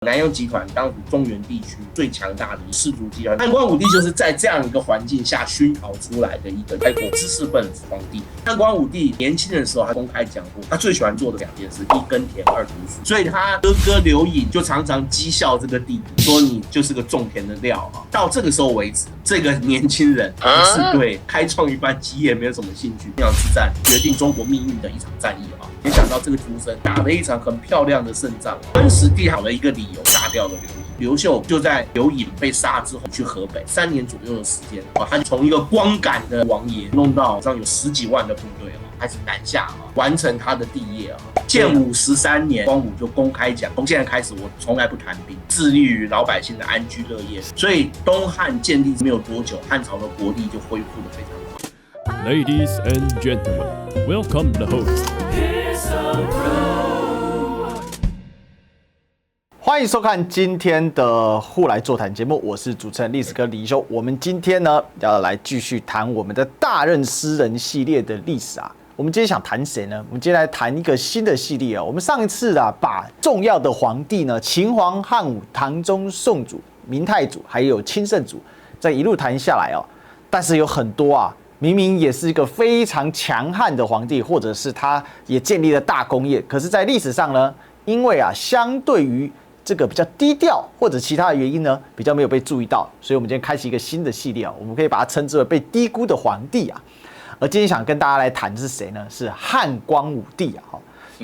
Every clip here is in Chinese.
南洋集团当时中原地区最强大的氏族集团，汉光武帝就是在这样一个环境下熏陶出来的一个开国知识分子皇帝。汉光武帝年轻的时候，他公开讲过，他最喜欢做的2件事：一耕田，二读书。所以他哥哥刘颖就常常讥笑这个弟弟，说你就是个种田的料啊。到这个时候为止，这个年轻人还是对开创一番基业没有什么兴趣。这场之战决定中国命运的一场战役啊！没想到这个朱生打了一场很漂亮的胜仗，分时地好了一个理由杀掉了刘颖。刘秀就在刘颖被杀之后去河北，3年左右的时间，他从一个光杆的王爷弄到好像有10几万的部队开始南下完成他的帝业建武13年，光武就公开讲，从现在开始我从来不谈兵，致力于老百姓的安居乐业。所以东汉建立没有多久，汉朝的国力就恢复得非常快。Ladies and gentlemen, welcome the host. 欢迎收看今天的互来座谈节目，我是主持人历史哥李修。我们今天呢要来继续谈我们的大任诗人系列的历史啊。我们今天想谈谁呢？我们今天来谈一个新的系列啊。我们上一次啊把重要的皇帝呢，秦皇汉武、唐宗宋祖、明太祖，还有清圣祖，这一路谈下来哦。但是有很多啊，明明也是一个非常强悍的皇帝，或者是他也建立了大功业，可是，在历史上呢，因为啊，相对于这个比较低调或者其他的原因呢，比较没有被注意到，所以我们今天开启一个新的系列啊，我们可以把它称之为被低估的皇帝啊。而今天想跟大家来谈的是谁呢？是汉光武帝啊。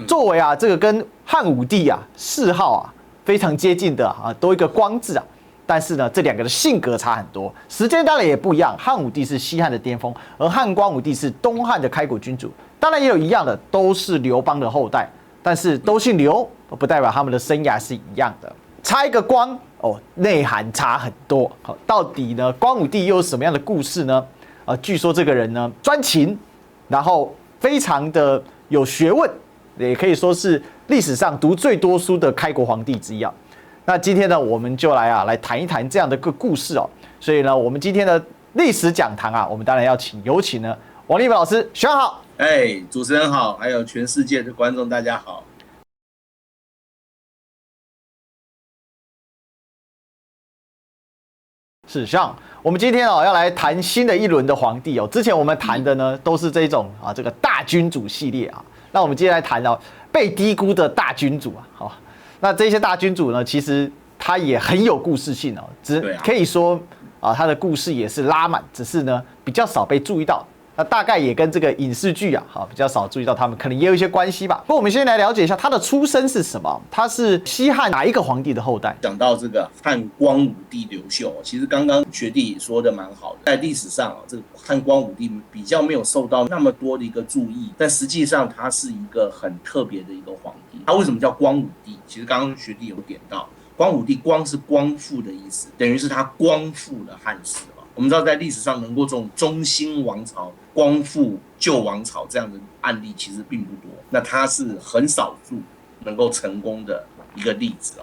作为啊这个跟汉武帝啊谥号啊非常接近的啊，都一个光字啊，但是呢这2个的性格差很多，时间当然也不一样。汉武帝是西汉的巅峰，而汉光武帝是东汉的开国君主，当然也有一样的，都是刘邦的后代，但是都姓刘，不代表他们的生涯是一样的，差一个光哦，内涵差很多。到底呢，光武帝又有什么样的故事呢？据说这个人呢专情，然后非常的有学问，也可以说是历史上读最多书的开国皇帝之一啊。那今天呢，我们就来谈一谈这样的个故事哦。所以呢，我们今天的历史讲堂啊，我们当然要有请呢王立本老师，学长好。主持人好，还有全世界的观众大家好。是像我们今天要来谈新的一轮的皇帝哦。之前我们谈的呢都是这种这个大君主系列啊。那我们今天来谈被低估的大君主啊。那这些大君主呢，其实他也很有故事性哦，可以说他的故事也是拉满，只是呢比较少被注意到。那大概也跟这个影视剧比较少注意到他们，可能也有一些关系吧。不过我们先来了解一下他的出身是什么。他是西汉哪一个皇帝的后代？讲到这个汉光武帝刘秀，其实刚刚学弟说的蛮好的，在历史上这个汉光武帝比较没有受到那么多的一个注意，但实际上他是一个很特别的一个皇帝。他为什么叫光武帝？其实刚刚学弟有点到，光武帝光是光复的意思，等于是他光复了汉室。我们知道在历史上能够这种中兴王朝光复旧王朝这样的案例其实并不多，那他是很少数能够成功的一个例子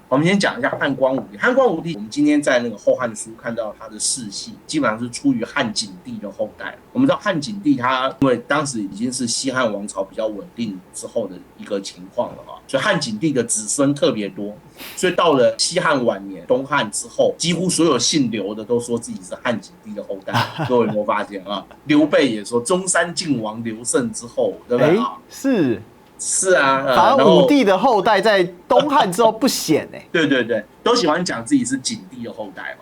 我们先讲一下汉光武帝。汉光武帝，我们今天在那个《后汉书》看到他的世系，基本上是出于汉景帝的后代。我们知道汉景帝他因为当时已经是西汉王朝比较稳定之后的一个情况了所以汉景帝的子孙特别多。所以到了西汉晚年、东汉之后，几乎所有姓刘的都说自己是汉景帝的后代。各位有没有发现刘备也说中山靖王刘胜之后，对不对是啊，反而武帝的后代在东汉之后不显对对对，都喜欢讲自己是景帝的后代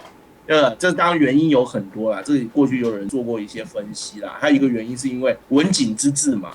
这当然原因有很多啦，这里过去有人做过一些分析啦。还有一个原因是因为文景之治嘛，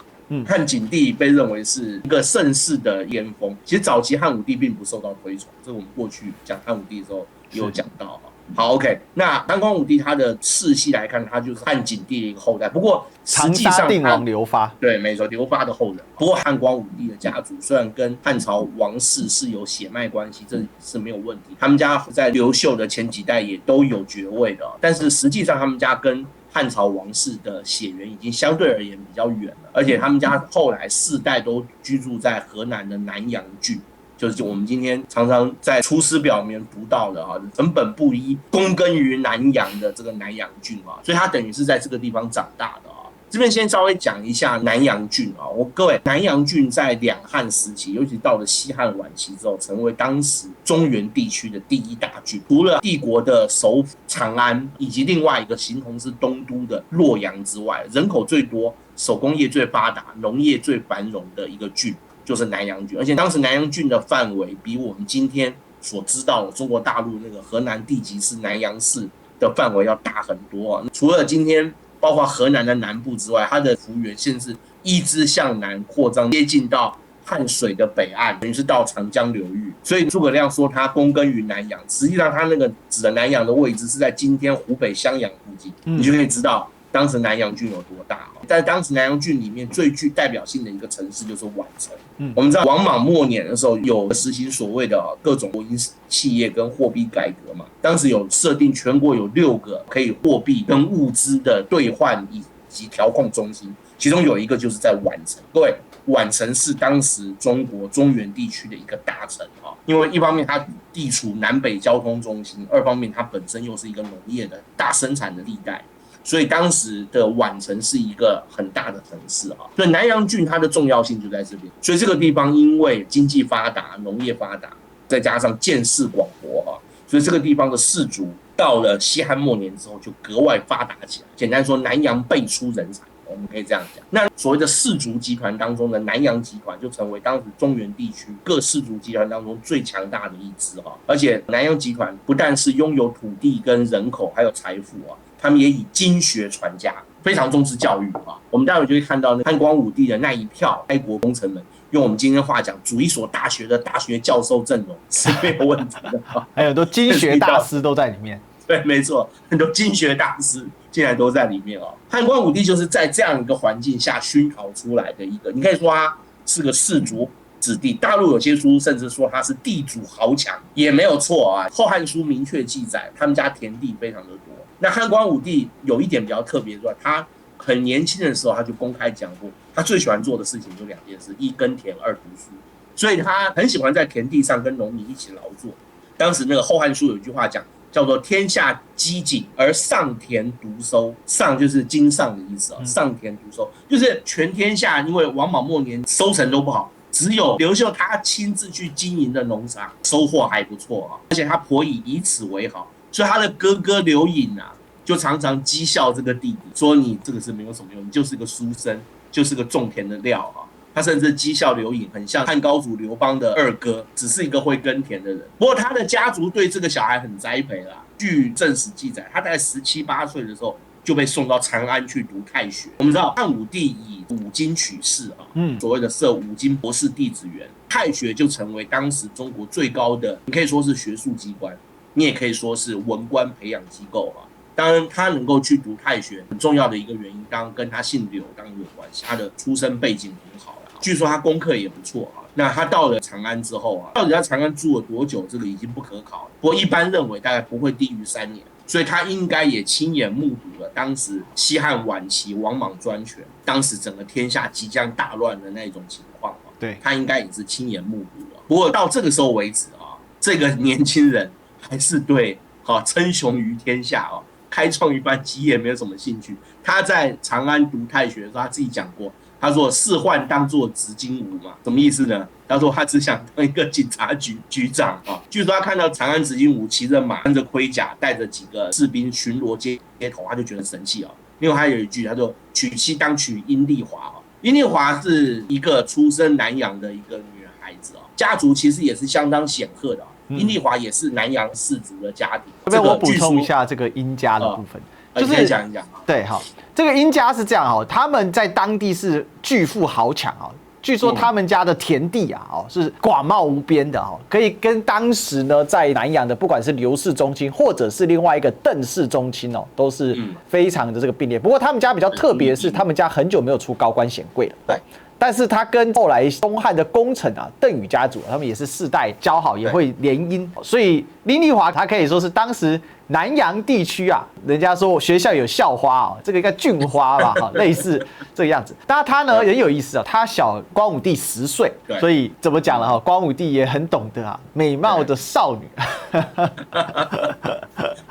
汉景帝被认为是一个盛世的巅峰。其实早期汉武帝并不受到推崇，这我们过去讲汉武帝的时候也有讲到好 ，OK， 那汉光武帝他的世系来看，他就是汉景帝的一个后代。不过实际上长沙定王刘发，对，没错，刘发的后人。不过汉光武帝的家族虽然跟汉朝王室是有血脉关系，这是没有问题。他们家在刘秀的前几代也都有爵位的，但是实际上他们家跟汉朝王室的血缘已经相对而言比较远了，而且他们家后来4代都居住在河南的南阳郡。就是我们今天常常在《出师表》里面读到的人本不一，躬耕于南阳的这个南阳郡所以他等于是在这个地方长大的这边先稍微讲一下南阳郡啊，各位，南阳郡在两汉时期，尤其到了西汉晚期之后，成为当时中原地区的第一大郡。除了帝国的首府长安，以及另外一个形同是东都的洛阳之外，人口最多、手工业最发达、农业最繁荣的一个郡就是南阳郡。而且当时南阳郡的范围比我们今天所知道的中国大陆那个河南地级市南阳市的范围要大很多啊。除了今天包括河南的南部之外，它的幅员现在是一直向南扩张，接近到汉水的北岸，等于是到长江流域。所以诸葛亮说他躬耕于南阳，实际上他那个指的南阳的位置是在今天湖北襄阳附近，你就可以知道当时南阳郡有多大。在当时南阳郡里面最具代表性的一个城市就是宛城。我们知道王莽末年的时候有实行所谓的各种国营企业跟货币改革嘛，当时有设定全国有6个可以货币跟物资的兑换以及调控中心，其中有一个就是在宛城。各位，宛城是当时中国中原地区的一个大城啊，因为一方面它地处南北交通中心，二方面它本身又是一个农业的大生产的地带。所以当时的宛城是一个很大的城市啊，所以南阳郡它的重要性就在这边。所以这个地方因为经济发达、农业发达，再加上见识广博啊，所以这个地方的士族到了西汉末年之后就格外发达起来。简单说，南阳辈出人才，我们可以这样讲。那所谓的士族集团当中的南阳集团就成为当时中原地区各士族集团当中最强大的一支啊。而且南阳集团不但是拥有土地跟人口，还有财富啊。他们也以经学传家，非常重视教育啊。我们待会就会看到汉光武帝的那一票开国功臣们，用我们今天话讲，组一所大学的大学教授阵容是没有问题的啊。还有很多经学大师都在里面。对，没错，很多经学大师竟然都在里面哦。汉光武帝就是在这样一个环境下熏陶出来的一个，你可以说他是个士族子弟，大陆有些书甚至说他是地主豪强，也没有错啊。后汉书明确记载，他们家田地非常的多。那汉光武帝有一点比较特别的，他很年轻的时候他就公开讲过，他最喜欢做的事情就2件事：一耕田，二读书。所以他很喜欢在田地上跟农民一起劳作。当时那个后汉书有一句话讲，叫做天下饥馑而上田独收，上就是经上的意思啊，上田独收就是全天下因为王莽末年收成都不好，只有刘秀他亲自去经营的农场收获还不错啊，而且他颇以此为豪。所以他的哥哥刘隐啊，就常常讥笑这个弟弟，说你这个是没有什么用，你就是个书生，就是个种田的料啊。他甚至讥笑刘隐很像汉高祖刘邦的二哥，只是一个会耕田的人。不过他的家族对这个小孩很栽培啦。据正史记载，他在17、18岁的时候就被送到长安去读太学。我们知道汉武帝以五经取士啊，所谓的设五经博士弟子园，太学就成为当时中国最高的，你可以说是学术机关。你也可以说是文官培养机构啊。当然，他能够去读太学，很重要的一个原因，当然跟他姓刘当然有关系，他的出身背景很好啦。据说他功课也不错啊。那他到了长安之后啊，到底在长安住了多久，这个已经不可考了。不过一般认为大概不会低于3年，所以他应该也亲眼目睹了当时西汉晚期王莽专权，当时整个天下即将大乱的那种情况啊。对，他应该也是亲眼目睹了。不过到这个时候为止啊，这个年轻人还是对称雄于天下开创一番基业没有什么兴趣。他在长安读太学的时候，他自己讲过，他说仕宦当作执金吾嘛，什么意思呢？他说他只想当一个警察局长啊。据说他看到长安执金吾骑着马，穿着盔甲，带着几个士兵巡逻街头，他就觉得神气啊。另外还有一句，他说娶妻当娶阴丽华。阴丽华是一个出身南阳的一个女孩子家族其实也是相当显赫的阴丽华也是南阳士族的家庭。这边我补充一下这个殷家的部分，就是讲一讲。对，好，这个殷家是这样他们在当地是巨富豪强据说他们家的田地是广袤无边的可以跟当时呢在南阳的不管是刘氏宗亲或者是另外一个邓氏宗亲都是非常的这个并列。不过他们家比较特别的是，他们家很久没有出高官显贵了。对。但是他跟后来东汉的功臣邓禹家族，他们也是世代交好，也会联姻，所以殷丽华他可以说是当时南阳地区人家说学校有校花这个应该郡花吧类似这个样子。当然他呢很有意思他小光武帝10岁，所以怎么讲了光武帝也很懂得美貌的少女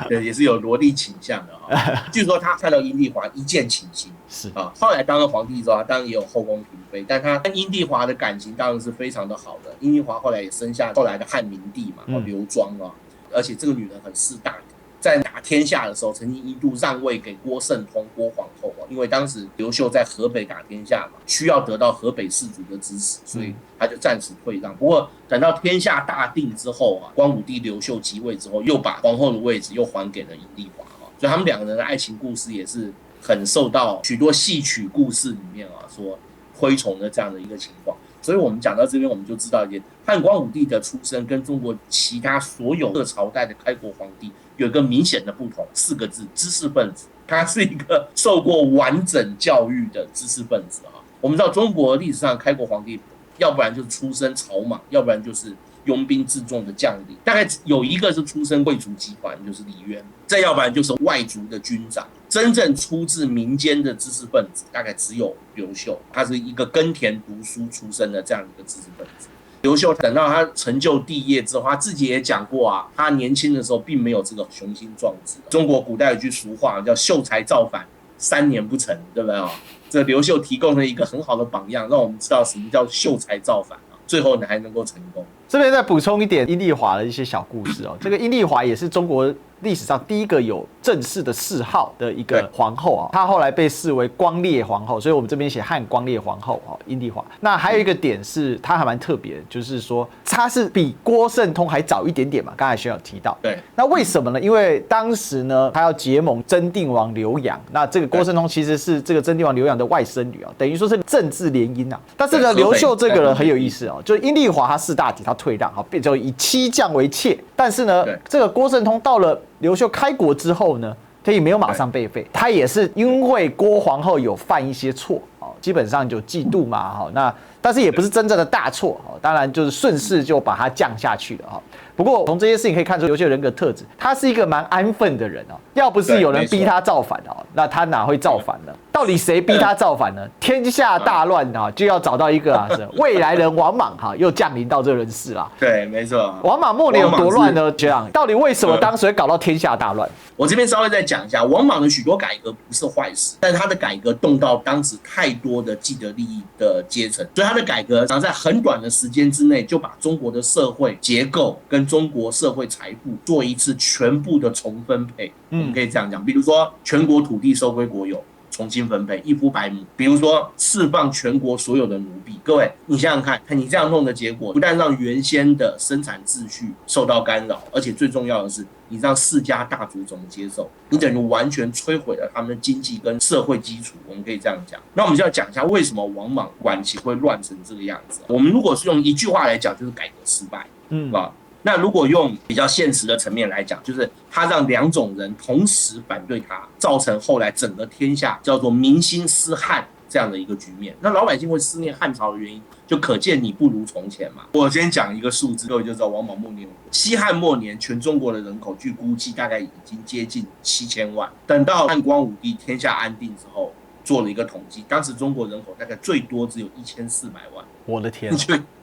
对，也是有萝莉倾向的哈。据说他看到阴帝华一见倾心，是啊。后来当了皇帝之后，他当然也有后宫嫔妃，但他跟阴帝华的感情当然是非常的好的。阴帝华后来也生下后来的汉明帝嘛，刘庄啊，而且这个女人很识大体。在打天下的时候，曾经一度让位给郭圣通、郭皇后啊，因为当时刘秀在河北打天下嘛，需要得到河北士族的支持，所以他就暂时退让。不过等到天下大定之后啊，光武帝刘秀即位之后，又把皇后的位置又还给了阴帝华啊，所以他们两个人的爱情故事也是很受到许多戏曲故事里面啊所推崇的这样的一个情况。所以我们讲到这边，我们就知道一点，汉光武帝的出生跟中国其他所有各朝代的开国皇帝有一个明显的不同，4个字：知识分子。他是一个受过完整教育的知识分子啊。我们知道中国历史上开国皇帝，要不然就是出身草莽，要不然就是拥兵自重的将领，大概有一个是出身贵族集团，就是李渊，再要不然就是外族的军长。真正出自民间的知识分子，大概只有刘秀，他是一个耕田读书出身的这样一个知识分子。刘秀等到他成就帝业之后，他自己也讲过啊，他年轻的时候并没有这个雄心壮志。中国古代有句俗话叫秀才造反3年不成，对不对啊？这刘秀提供了一个很好的榜样，让我们知道什么叫秀才造反啊，最后你还能够成功。这边再补充一点阴帝华的一些小故事哦。这个阴帝华也是中国历史上第一个有正式的谥号的一个皇后啊，她后来被视为光烈皇后，所以我们这边写汉光烈皇后哦，阴帝华。那还有一个点是，她还蛮特别的，就是说她是比郭圣通还早一点点嘛，刚才学长提到。对。那为什么呢？因为当时呢，她要结盟真定王刘洋，那这个郭圣通其实是这个真定王刘洋的外甥女啊，等于说是政治联姻啊。但是呢，刘秀这个人很有意思哦，就是阴帝华他识大体，他退让，好，就以妻将为妾。但是呢，这个郭圣通到了刘秀开国之后呢，他也没有马上被废，他也是因为郭皇后有犯一些错，基本上就嫉妒嘛，那但是也不是真正的大错，当然就是顺势就把他降下去了。不过从这些事情可以看出刘秀人格特质，他是一个蛮安分的人哦。要不是有人逼他造反哦，那他哪会造反呢？到底谁逼他造反呢？天下大乱啊，就要找到一个未来人王莽又降临到这人世啦。对，没错。王莽末年有多乱呢？这样到底为什么当时会搞到天下大乱？我这边稍微再讲一下，王莽的许多改革不是坏事，但是他的改革动到当时太多的既得利益的阶层，所以他的改革想在很短的时间之内就把中国的社会结构跟中国社会财富做一次全部的重分配。我们可以这样讲，比如说全国土地收归国有，重新分配，1夫100亩。比如说释放全国所有的奴婢。各位，你想想看，你这样弄的结果，不但让原先的生产秩序受到干扰，而且最重要的是，你让世家大族怎么接受？你等于完全摧毁了他们的经济跟社会基础。我们可以这样讲。那我们就要讲一下为什么王莽晚期会乱成这个样子。我们如果是用一句话来讲，就是改革失败，吧？那如果用比较现实的层面来讲，就是他让2种人同时反对他，造成后来整个天下叫做民心思汉这样的一个局面。那老百姓会思念汉朝的原因，就可见你不如从前嘛。我先讲一个数字，各位就知道王莽末年，西汉末年全中国的人口据估计大概已经接近7000万。等到汉光武帝天下安定之后，做了一个统计，当时中国人口大概最多只有1400万。我的天！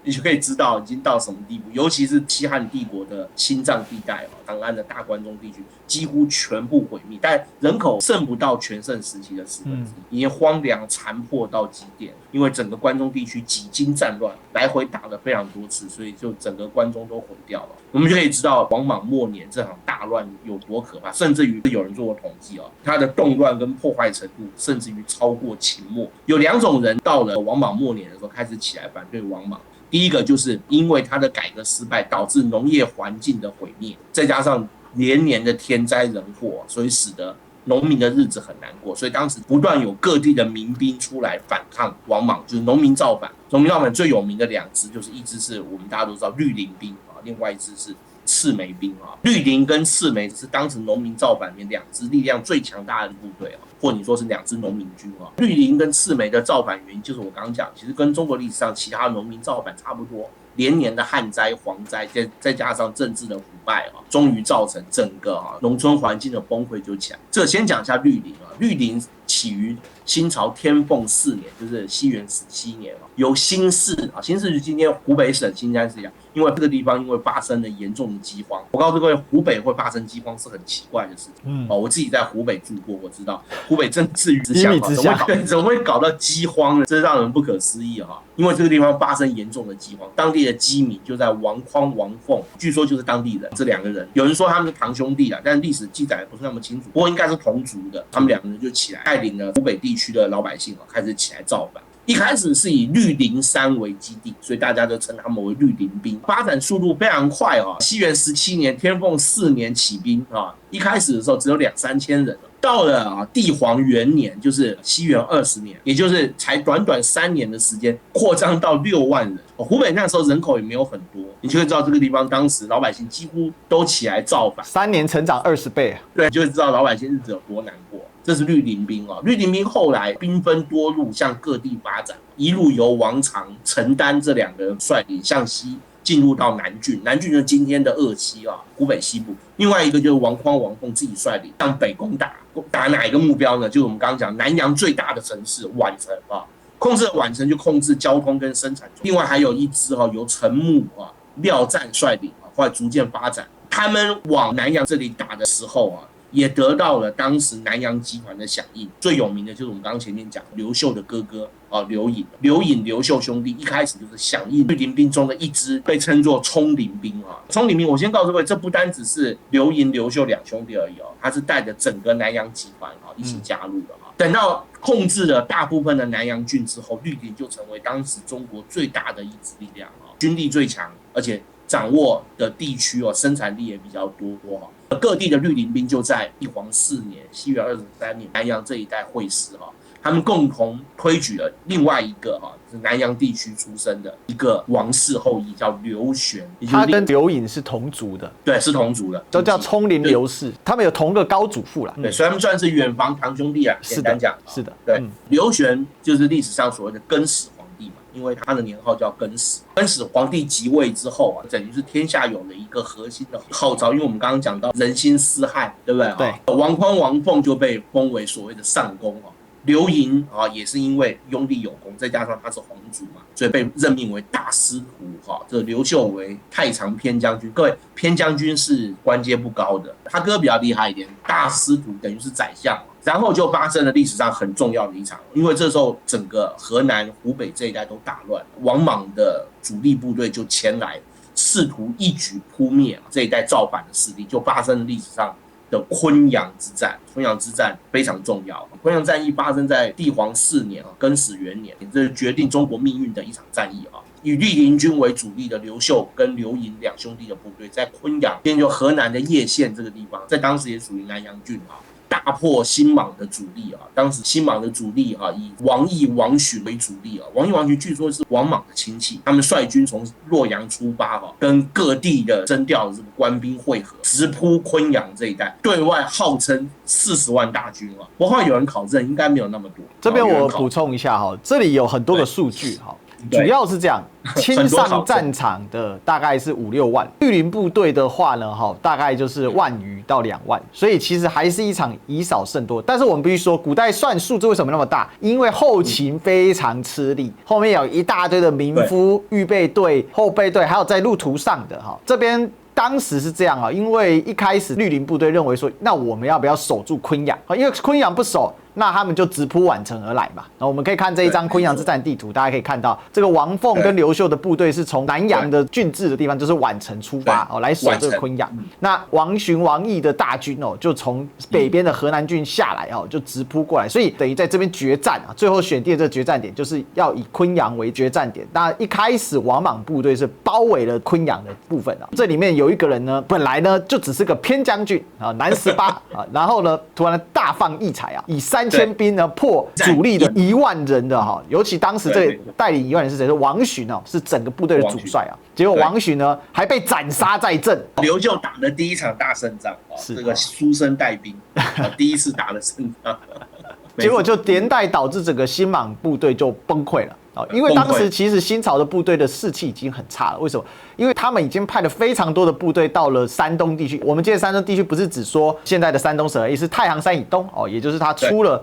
你就可以知道已经到什么地步，尤其是西汉帝国的心脏地带长安的大关中地区几乎全部毁灭，但人口剩不到全盛时期的1/4，已经荒凉残破到极点。因为整个关中地区几经战乱，来回打了非常多次，所以就整个关中都毁掉了。我们就可以知道王莽末年这场大乱有多可怕，甚至于有人做过统计它的动乱跟破坏程度甚至于超过秦末。有2种人到了王莽末年的时候开始起来反对王莽。第一个就是因为他的改革失败，导致农业环境的毁灭，再加上连年的天灾人祸，所以使得农民的日子很难过。所以当时不断有各地的民兵出来反抗王莽，就是农民造反。农民造反最有名的2支，就是一支是我们大家都知道绿林兵另外一支是赤眉兵绿林跟赤眉是当时农民造反里面2支力量最强大的部队或你说是2支农民军绿林跟赤眉的造反原因，就是我刚刚讲，其实跟中国历史上其他农民造反差不多，连年的旱灾、蝗灾，再加上政治的腐败终于造成整个农村环境的崩溃就起来。这先讲一下绿林绿林起于清朝天凤4年，就是西元17年由新市，新市是今天湖北省新山市因为这个地方因为发生了严重的饥荒。我告诉各位，湖北会发生饥荒是很奇怪的事情。我自己在湖北住过，我知道湖北真至于之下，怎么会搞到饥荒呢？这让人不可思议哈。因为这个地方发生严重的饥荒，当地的饥民就在王匡、王凤，据说就是当地人，这2个人，有人说他们是堂兄弟啊，但历史记载不是那么清楚，不过应该是同族的。他们2个人就起来带领了湖北地区的老百姓开始起来造反。一开始是以绿林山为基地，所以大家都称他们为绿林兵。发展速度非常快西元17年，天凤4年起兵一开始的时候只有2-3千人，到了帝皇元年，就是西元20年，也就是才短短3年的时间，扩张到6万人。湖北那时候人口也没有很多，你就会知道这个地方当时老百姓几乎都起来造反，3年成长20倍。对，就会知道老百姓日子有多难过。这是绿林兵绿林兵后来兵分多路向各地发展，一路由王常、陈丹这2个人率领向西进入到南郡，南郡就是今天的鄂西湖北西部。另外一个就是王匡、王凤自己率领向北攻打哪一个目标呢？就是我们刚刚讲南阳最大的城市宛城控制了宛城就控制交通跟生产。另外还有一支由陈穆廖湛率领后来逐渐发展。他们往南阳这里打的时候也得到了当时南阳集团的响应。最有名的就是我们刚刚前面讲刘秀的哥哥刘隐。刘秀兄弟一开始就是响应绿林兵中的一支，被称作冲林兵冲林兵，我先告诉各位，这不单只是刘隐、刘秀2兄弟而已他是带着整个南阳集团一起加入的等到控制了大部分的南阳郡之后，绿林就成为当时中国最大的一支力量军力最强，而且掌握的地区生产力也比较多各地的绿林兵就在帝皇4年，西元23年，南阳这一带会师他们共同推举了另外一个是南阳地区出生的一个王室后裔，叫刘玄。他跟刘隐是同族的，对，是同族的，都叫冲林刘氏。他们有同个高祖父啦。对，所以他们算是远房堂兄弟简单讲是的。对，刘玄就是历史上所谓的更始皇帝嘛，因为他的年号叫更始。更始皇帝即位之后等于是天下有了一个核心的号召，因为我们刚刚讲到人心思汉，对不对？对。王匡、王凤就被封为所谓的上公刘盈也是因为拥立有功，再加上他是皇族嘛，所以被任命为大司徒这刘秀为太常偏将军。各位，偏将军是官阶不高的，他哥比较厉害一点，大司徒等于是宰相。然后就发生了历史上很重要的一场，因为这时候整个河南、湖北这一带都大乱，王莽的主力部队就前来，试图一举扑灭这一带造反的势力，就发生了历史上的昆阳之战。昆阳之战非常重要，昆阳战役发生在帝皇4年更始元年，这是决定中国命运的一场战役以绿林军为主力的刘秀跟刘盈2兄弟的部队，在昆阳，现在就河南的叶县这个地方，在当时也属于南阳郡大破新莽的主力当时新莽的主力以王毅、王许为主力王毅、王许据说是王莽的亲戚，他们率军从洛阳出发跟各地的征调的这个官兵会合，直扑昆阳这一带，对外号称40万大军不过有人考证应该没有那么多。这边我补充一下这里有很多个数据主要是这样，亲上战场的大概是5-6万，绿林部队的话呢，大概就是1万余到2万，所以其实还是一场以少胜多。但是我们必须说，古代算数字为什么那么大？因为后勤非常吃力，后面有一大堆的民夫、预备队、后备队，还有在路途上的这边。当时是这样因为一开始绿林部队认为说，那我们要不要守住昆阳？因为昆阳不守，那他们就直扑宛城而来嘛。那我们可以看这一张昆阳之战地图，大家可以看到这个王凤跟刘秀的部队是从南阳的郡治的地方，就是宛城出发来守这个昆阳。那王寻、王毅的大军就从北边的河南郡下来就直扑过来，所以等于在这边决战最后选定的这个决战点就是要以昆阳为决战点。那一开始王莽部队是包围了昆阳的部分这里面有一个人呢，本来呢就只是个偏将军南18然后呢突然大放异彩以3000兵呢破主力的1万人的尤其当时这个带领1万人是谁？是王许是整个部队的主帅结果王许呢还被斩杀在阵。刘秀打的第一场大胜仗这个书生带兵第一次打的胜仗。结果就连带导致整个新莽部队就崩溃了因为当时其实新朝的部队的士气已经很差了。为什么？因为他们已经派了非常多的部队到了山东地区。我们记得山东地区不是只说现在的山东省而已，是太行山以东也就是他出了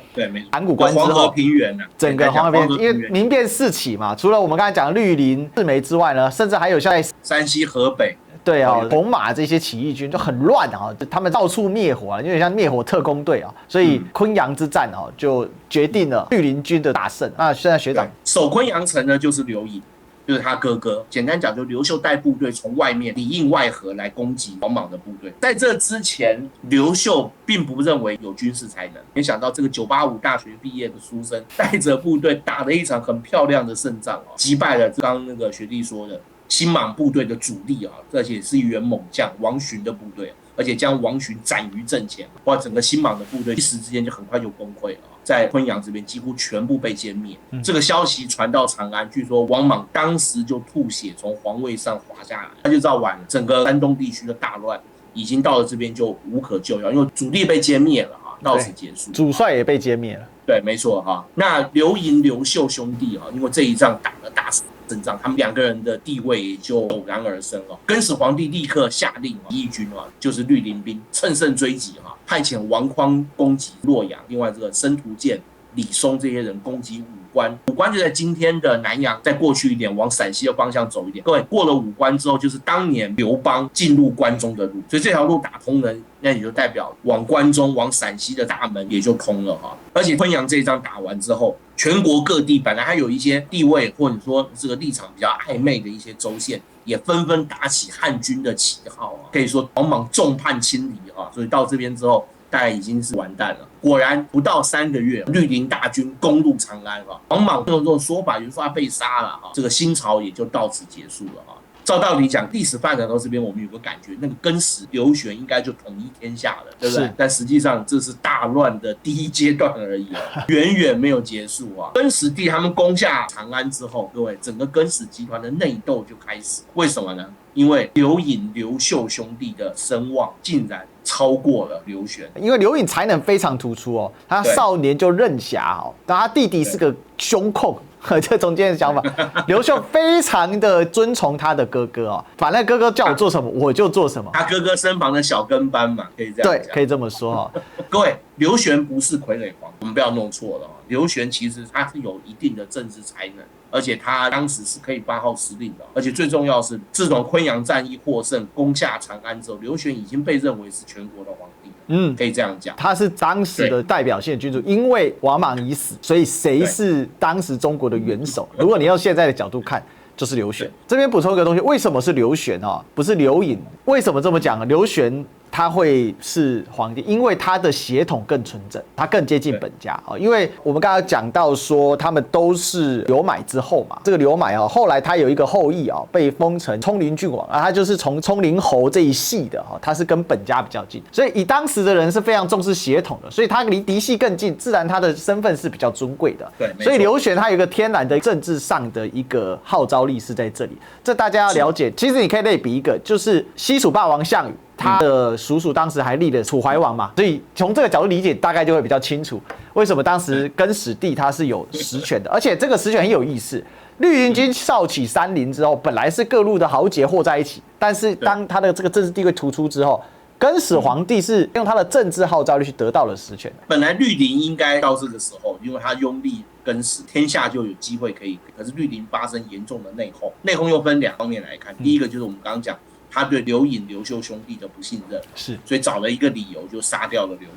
函谷关之后，黄河平原整个黄河平原，因为民变四起嘛，除了我们刚才讲的绿林、赤眉之外呢，甚至还有像山西、河北。对红马这些起义军就很乱他们到处灭火有点像灭火特工队所以昆阳之战就决定了绿林军的大胜。那现在学长守昆阳城呢，就是刘盈，就是他哥哥。简单讲，就刘秀带部队从外面里应外合来攻击王莽的部队。在这之前，刘秀并不认为有军事才能，没想到这个985大学毕业的书生，带着部队打了一场很漂亮的胜仗击败了刚刚那个学弟说的新莽部队的主力而且是一员猛将王寻的部队，而且将王寻斩于阵前。哇，整个新莽的部队一时之间就很快就崩溃了，在昆阳这边几乎全部被歼灭。这个消息传到长安，据说王莽当时就吐血从皇位上滑下来，他就知道完了，整个山东地区的大乱已经到了这边就无可救药，因为主力被歼灭了到此结束，主帅也被歼灭了。对，没错那刘盈、刘秀兄弟因为这一仗打了大胜仗，他们两个人的地位也就陡然而升更始皇帝立刻下令义军就是绿林兵乘胜追击派遣王匡攻击洛阳，另外这个申屠建、李松这些人攻击武关。武关就在今天的南阳，再过去一点，往陕西的方向走一点。各位过了武关之后，就是当年刘邦进入关中的路，所以这条路打通了，那也就代表往关中、往陕西的大门也就通了而且昆阳这一仗打完之后，全国各地本来还有一些地位或者说这个立场比较暧昧的一些州县，也纷纷打起汉军的旗号可以说王莽众叛亲离所以到这边之后大概已经是完蛋了。果然不到3个月，绿林大军攻入长安王莽这种说法，就是说他被杀了这个新朝也就到此结束了照道理讲，历史发展到这边，我们有个感觉，那个更始刘玄应该就统一天下了，对不对？但实际上这是大乱的第一阶段而已远远没有结束更始帝他们攻下长安之后，各位，整个更始集团的内斗就开始。为什么呢？因为刘盈、刘秀兄弟的声望竟然超过了刘玄，因为刘盈才能非常突出他少年就任侠但他弟弟是个凶控。这中间的想法，刘秀非常的遵从他的哥哥反正哥哥叫我做什么我就做什么。他哥哥身旁的小跟班嘛，可以这样讲。对，可以这么说各位，刘玄不是傀儡皇，我们不要弄错了刘玄其实他是有一定的政治才能，而且他当时是可以发号施令的。而且最重要的是，自从昆阳战役获胜、攻下长安之后，刘玄已经被认为是全国的皇帝。可以这样讲，他是当时的代表性君主，因为王莽已死，所以谁是当时中国的元首？如果你用现在的角度看，就是刘玄。这边补充一个东西，为什么是刘玄不是刘盈？为什么这么讲？刘玄他会是皇帝，因为他的血统更纯正，他更接近本家因为我们刚刚讲到说，他们都是刘买之后嘛，这个刘买后来他有一个后裔被封成冲陵郡王他就是从冲陵侯这一系的他是跟本家比较近，所以以当时的人是非常重视血统的，所以他离嫡系更近，自然他的身份是比较尊贵的。对，所以刘玄他有一个天然的政治上的一个号召力是在这里，这大家要了解。其实你可以类比一个，就是西楚霸王项羽。他的叔叔当时还立了楚怀王嘛，所以从这个角度理解，大概就会比较清楚为什么当时更始帝他是有实权的，而且这个实权很有意思。绿林军少起山林之后，本来是各路的豪杰和在一起，但是当他的这个政治地位突出之后，更始皇帝是用他的政治号召力去得到了实权。本来绿林应该到这个时候，因为他拥立更始，天下就有机会可以，可是绿林发生严重的内讧，内讧又分2方面来看，第一个就是我们刚刚讲。他对刘盈、刘秀兄弟的不信任，所以找了一个理由就杀掉了刘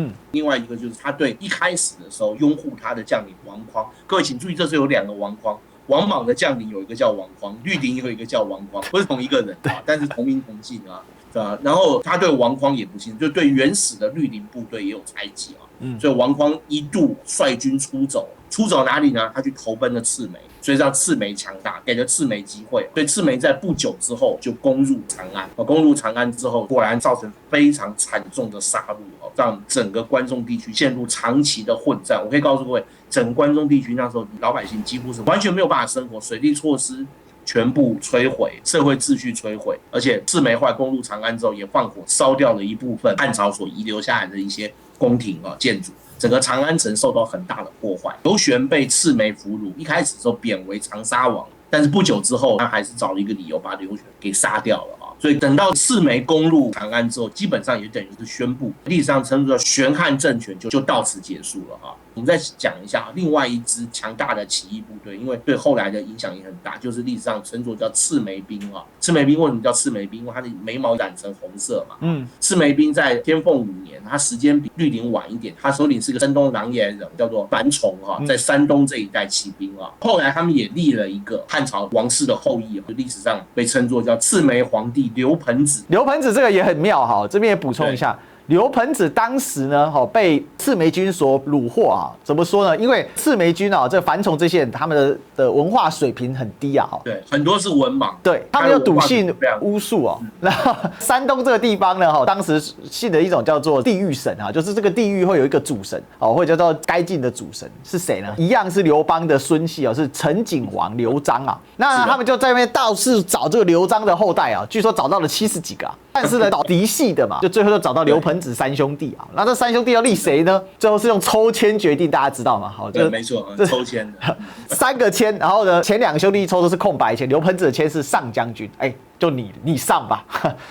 盈。另外一个就是他对一开始的时候拥护他的将领王匡，各位请注意，这是有2个王匡。王莽的将领有一个叫王匡，绿林有一个叫王匡，不是同一个人但是同名同姓然后他对王匡也不信，就对原始的绿林部队也有猜忌所以王匡一度率军出走哪里呢？他去投奔了赤眉，所以让赤眉强大，给了赤眉机会。所以赤眉在不久之后就攻入长安。攻入长安之后，果然造成非常惨重的杀戮，让整个关中地区陷入长期的混战。我可以告诉各位，整个关中地区那时候老百姓几乎是完全没有办法生活，水利措施全部摧毁，社会秩序摧毁，而且赤眉后来攻入长安之后，也放火烧掉了一部分汉朝所遗留下来的一些宫廷建筑。整个长安城受到很大的破坏。刘玄被赤眉俘虏，一开始的时候贬为长沙王，但是不久之后，他还是找了一个理由把刘玄给杀掉了啊。所以等到赤眉攻入长安之后，基本上也等于是宣布历史上称作玄汉政权就到此结束了哈。我们再讲一下另外一支强大的起义部队，因为对后来的影响也很大，就是历史上称作叫赤眉兵啊。赤眉兵为什么叫赤眉兵？因为他的眉毛染成红色嘛。赤眉兵在天凤5年，他时间比绿林晚一点，他首领是个山东琅琊人，叫做樊崇哈，在山东这一带起兵啊。后来他们也立了一个汉朝王室的后裔，历史上被称作叫赤眉皇帝刘盆子。刘盆子这个也很妙哈，这边也补充一下。刘盆子当时呢，被赤眉军所虏获啊。怎么说呢？因为赤眉军啊，这樊崇这些人，他们的文化水平很低啊。对，很多是文盲。对，他们又笃信巫术哦。然后山东这个地方呢，当时信的一种叫做地狱神啊，就是这个地狱会有一个主神哦，或者叫做该尽的主神是谁呢？一样是刘邦的孙系哦，是陈景王刘璋啊。那他们就在那边到处找这个刘璋的后代啊，据说找到了70几个啊。但是呢，找嫡系的嘛，就最后就找到刘盆子3兄弟啊。那这3兄弟要立谁呢？最后是用抽签决定，大家知道吗？好，对，没错，抽签的3个签，然后呢，前2个兄弟抽的是空白签，刘盆子的签是上将军，就你上吧。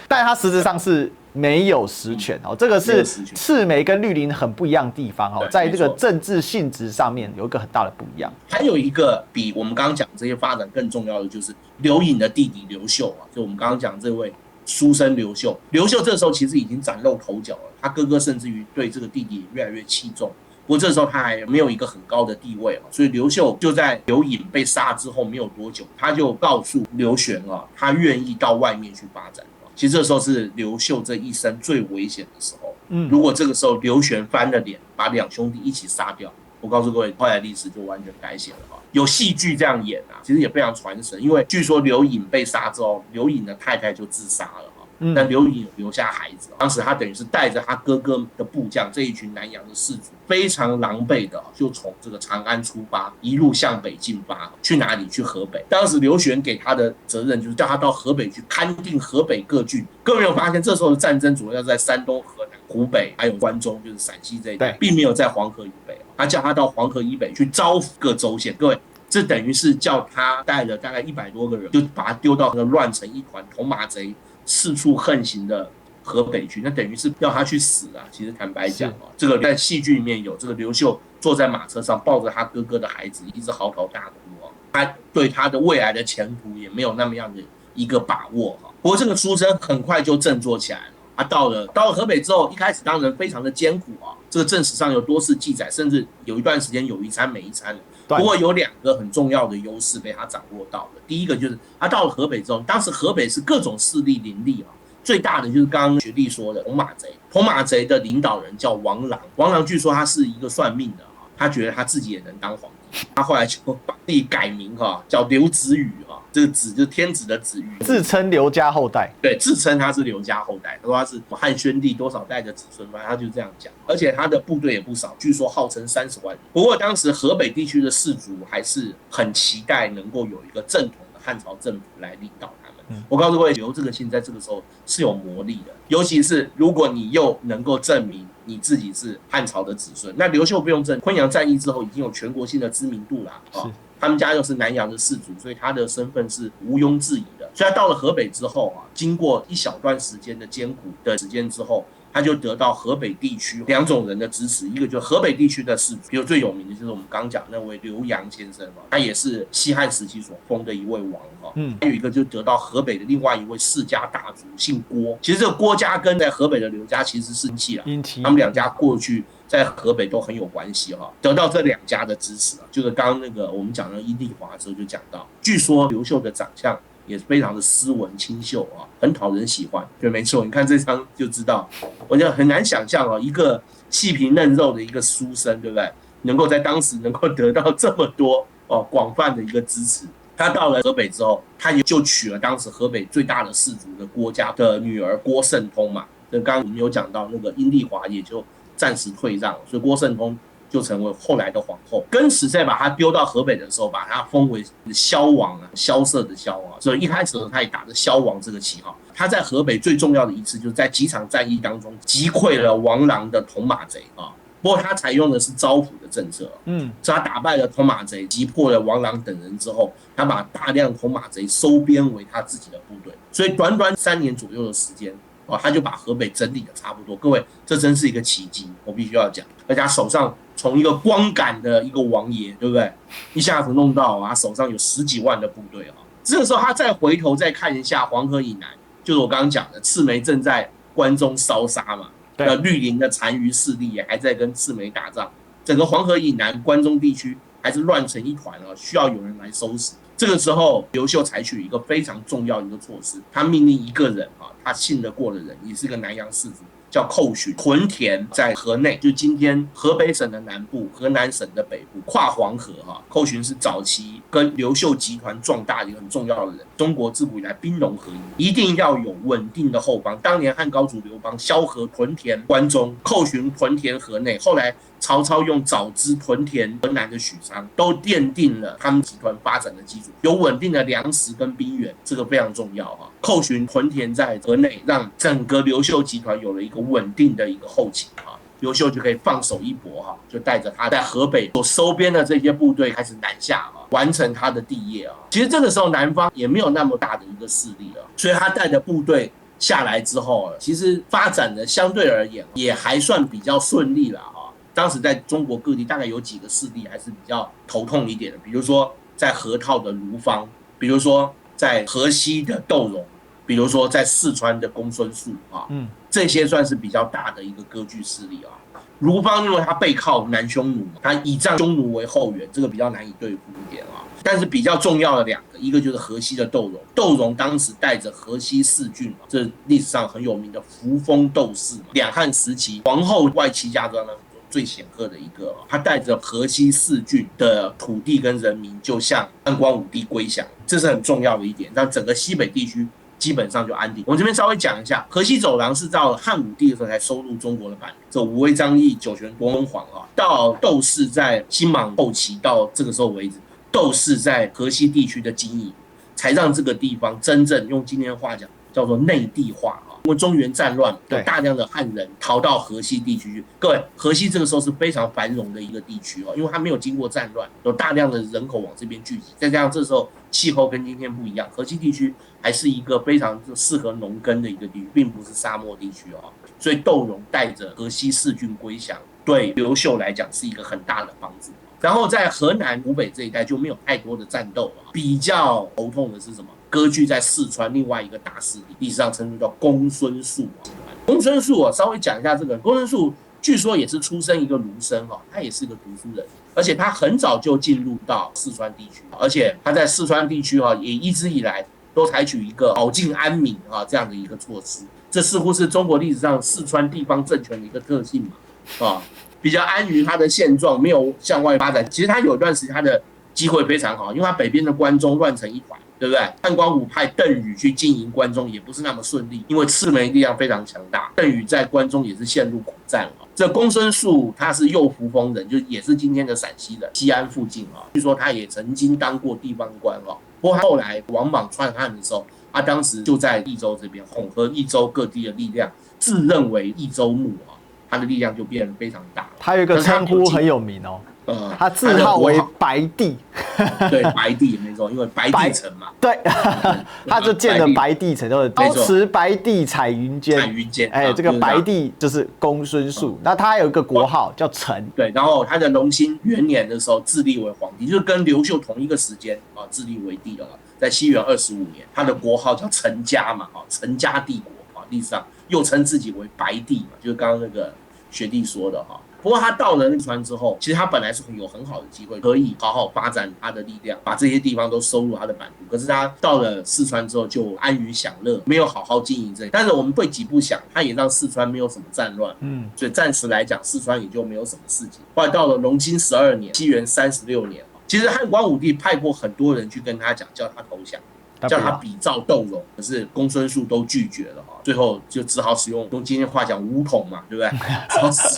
但他实质上是没有实权哦，这个是赤眉跟绿林很不一样的地方哦，在这个政治性质上面有一个很大的不一样。还有一个比我们刚刚讲这些发展更重要的，就是刘颖的弟弟刘秀啊，就我们刚刚讲这位书生刘秀。刘秀这时候其实已经崭露头角了，他哥哥甚至于对这个弟弟越来越器重。不过这时候他还没有一个很高的地位，所以刘秀就在刘颖被杀之后没有多久，他就告诉刘玄他愿意到外面去发展。其实这时候是刘秀这一生最危险的时候。如果这个时候刘玄翻了脸，把2兄弟一起杀掉，我告诉各位，后来历史就完全改写了。有戏剧这样演啊，其实也非常传神。因为据说刘颖被杀之后，刘颖的太太就自杀了。但刘颖有留下孩子，当时他等于是带着他哥哥的部将这一群南阳的士族，非常狼狈的就从这个长安出发，一路向北进发，去哪里？去河北。当时刘玄给他的责任就是叫他到河北去勘定河北各郡。各位有发现，这时候的战争主要在山东、河南、湖北，还有关中，就是陕西这一带，并没有在黄河以北。他叫他到黄河以北去招抚各州县。各位，这等于是叫他带了大概100多个人，就把他丢到那乱成一团铜马贼四处横行的河北去，那等于是要他去死啊！其实坦白讲这个在戏剧里面有这个刘秀坐在马车上抱着他哥哥的孩子，一直嚎啕大哭他对他的未来的前途也没有那么样的一个把握不过这个书生很快就振作起来了。他到了河北之后，一开始当然非常的艰苦这个正史上有多次记载，甚至有一段时间有一餐没一餐了。不过有2个很重要的优势被他掌握到了。第一个就是他到了河北之后，当时河北是各种势力林立最大的就是刚刚学弟说的铜马贼。铜马贼的领导人叫王朗，王朗据说他是一个算命的他觉得他自己也能当皇帝，他后来就把自己改名叫刘子羽这个子就是天子的子羽，自称刘家后代。对，自称他是刘家后代，他说他是汉宣帝多少代的子孙，他就这样讲。而且他的部队也不少，据说号称30万人。不过当时河北地区的士族还是很期待能够有一个正统的汉朝政府来领导他们。我告诉各位，刘这个姓在这个时候是有魔力的，尤其是如果你又能够证明你自己是汉朝的子孙。那刘秀不用证，昆阳战役之后已经有全国性的知名度了他们家又是南阳的士族，所以他的身份是毋庸置疑的。所以他到了河北之后经过一小段时间的艰苦的时间之后，他就得到河北地区2种人的支持，一个就是河北地区的士族，比如最有名的就是我们刚讲那位刘洋先生他也是西汉时期所封的一位王还有一个就得到河北的另外一位世家大族，姓郭。其实这个郭家跟在河北的刘家其实是亲戚他们2家过去在河北都很有关系得到这2家的支持就是刚刚那个我们讲的阴丽华的时候就讲到，据说刘秀的长相也非常的斯文清秀很讨人喜欢。对，没错，你看这张就知道。我觉得很难想象一个细皮嫩肉的一个书生，对不对？能够在当时能够得到这么多广泛的一个支持。他到了河北之后，他也就娶了当时河北最大的氏族的郭家的女儿郭圣通嘛。刚刚我们有讲到那个阴丽华也就暂时退让，所以郭圣通就成为后来的皇后。更始在把他丢到河北的时候，把他封为萧王萧瑟的萧所以一开始他也打着萧王这个旗号。他在河北最重要的一次就是在几场战役当中击溃了王朗的铜马贼不过他采用的是招抚的政策，所以他打败了通马贼，击破了王朗等人之后，他把大量通马贼收编为他自己的部队，所以短短3年左右的时间，他就把河北整理的差不多。各位，这真是一个奇迹，我必须要讲。而且他手上从一个光杆的一个王爷，对不对？一下子弄到他手上有10几万的部队。这个时候他再回头再看一下黄河以南，就是我刚刚讲的赤眉正在关中烧杀嘛，绿林的单于势力也还在跟赤眉打仗，整个黄河以南关中地区还是乱成一团，需要有人来收拾。这个时候刘秀采取一个非常重要的一个措施，他命令一个人，他信得过的人，也是个南阳士族，叫寇恂，屯田在河内，就今天河北省的南部，河南省的北部，跨黄河。寇恂是早期跟刘秀集团壮大的一个很重要的人。中国自古以来兵戎合一，一定要有稳定的后方。当年汉高祖刘邦萧何屯田关中，寇恂屯田河内，后来曹操用枣枝屯田河南的许昌，都奠定了他们集团发展的基础，有稳定的粮食跟兵源，这个非常重要。寇恂屯田在河内，让整个刘秀集团有了一个稳定的一个后勤。刘秀就可以放手一搏，就带着他在河北所收编的这些部队开始南下，完成他的帝业。其实这个时候南方也没有那么大的一个势力了，所以他带着部队下来之后，其实发展的相对而言也还算比较顺利了。当时在中国各地大概有几个势力还是比较头痛一点的，比如说在河套的卢方，比如说在河西的窦融，比如说在四川的公孙述这些算是比较大的一个割据势力。卢方因为他背靠南匈奴，他倚仗匈奴为后援，这个比较难以对付一点。但是比较重要的2个，一个就是河西的窦融，窦融当时带着河西4郡，这历史上很有名的扶风窦氏，两汉时期皇后外戚家中最显赫的一个，他带着河西4郡的土地跟人民就向汉光武帝归降，这是很重要的一点，让整个西北地区基本上就安定。我们这边稍微讲一下，河西走廊是到了汉武帝的时候才收入中国的版图，这武威、张掖、酒泉、多蒙、黄到窦氏在新莽后期到这个时候为止，窦氏在河西地区的经营，才让这个地方真正用今天的话讲叫做内地化。因为中原战乱，有大量的汉人逃到河西地区去。各位，河西这个时候是非常繁荣的一个地区，因为它没有经过战乱，有大量的人口往这边聚集，再加上这时候气候跟今天不一样，河西地区还是一个非常适合农耕的一个地区，并不是沙漠地区。所以窦融带着河西4郡归降，对刘秀来讲是一个很大的帮助。然后在河南、湖北这一带就没有太多的战斗，比较头痛的是什么？割据在四川另外一个大势力，历史上称之叫公孙述。公孙述稍微讲一下这个公孙述，据说也是出身一个儒生，他也是个读书人，而且他很早就进入到四川地区，而且他在四川地区也一直以来都采取一个保境安民这样的一个措施，这似乎是中国历史上四川地方政权的一个特性嘛，比较安于他的现状，没有向外发展。其实他有段时间他的机会非常好，因为他北边的关中乱成一团，对不对？汉光武派邓禹去经营关中也不是那么顺利，因为赤眉力量非常强大，邓禹在关中也是陷入苦战。这公孙述他是右扶风人，就也是今天的陕西人，西安附近据说他也曾经当过地方官。不过他后来王莽篡汉的时候，他当时就在益州这边混合益州各地的力量，自认为益州牧，他的力量就变得非常大。他有一个称呼很有名他自号为白帝。对，白帝没错，因为白帝城嘛。对，他就建了白帝城，就是朝辞白帝彩云间。彩云间，这个白帝就是公孙述。那他有一个国号叫陈。对，然后他在隆兴元年的时候自立为皇帝，就是跟刘秀同一个时间自立为帝了。在西元25年，他的国号叫陈家嘛，陈家帝国历史上又称自己为白帝嘛，就是刚刚那个学弟说的不过他到了四川之后，其实他本来是有很好的机会，可以好好发展他的力量，把这些地方都收入他的版图。可是他到了四川之后，就安于享乐，没有好好经营这里。但是我们退几步想，他也让四川没有什么战乱，所以暂时来讲，四川也就没有什么事情。后来到了隆兴12年，西元36年，其实汉光武帝派过很多人去跟他讲，叫他投降。叫他比照窦融，可是公孙述都拒绝了最后就只好使用今天话讲武统嘛，对不对？